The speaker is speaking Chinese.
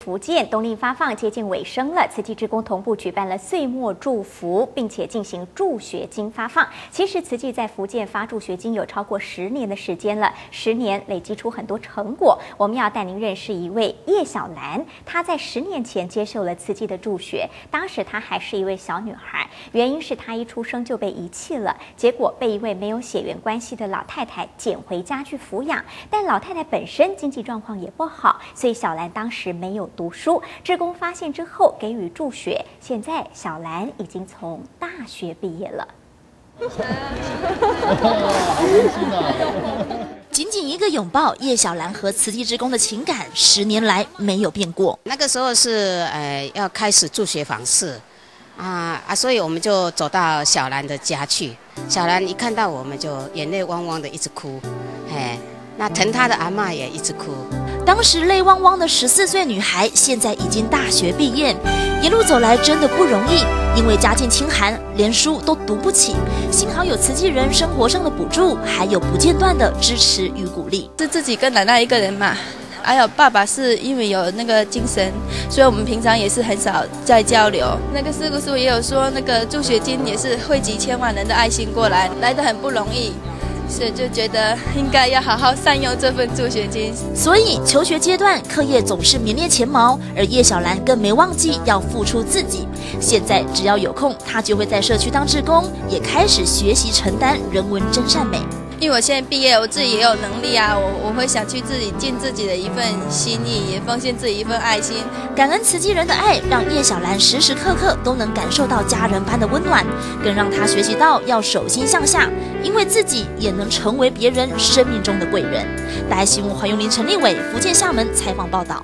福建冬令发放接近尾声了，慈济志工同步举办了岁末祝福，并且进行助学金发放。其实慈济在福建发助学金有超过10年的时间了，10年累积出很多成果。我们要带您认识一位叶小兰，她在10年前接受了慈济的助学，当时她还是一位小女孩，原因是她一出生就被遗弃了，结果被一位没有血缘关系的老太太捡回家去抚养。但老太太本身经济状况也不好，所以小兰当时没有读书，志工发现之后给予助学，现在小兰已经从大学毕业了。仅仅一个拥抱，叶小兰和慈济志工的情感10年来没有变过。那个时候是要开始助学访视所以我们就走到小兰的家去。小兰一看到我们就眼泪汪汪的一直哭，那疼她的阿嬷也一直哭。当时泪汪汪的14岁女孩，现在已经大学毕业，一路走来真的不容易，因为家境清寒，连书都读不起。幸好有慈济人生活上的补助，还有不间断的支持与鼓励。是自己跟奶奶一个人嘛，还有爸爸是因为有那个精神，所以我们平常也是很少在交流。那个师傅也有说，那个助学金也是汇集千万人的爱心过来，来得很不容易。所以就觉得应该要好好善用这份助学金。所以求学阶段课业总是名列前茅，而叶小兰更没忘记要付出自己。现在只要有空，她就会在社区当志工，也开始学习承担人文真善美。因为我现在毕业，我自己也有能力啊，我会想去自己尽自己的一份心意，也奉献自己一份爱心。感恩慈济人的爱，让叶小兰时时刻刻都能感受到家人般的温暖，更让她学习到要手心向下，因为自己也能成为别人生命中的贵人。大爱新闻黄永林、陈立伟，福建厦门采访报道。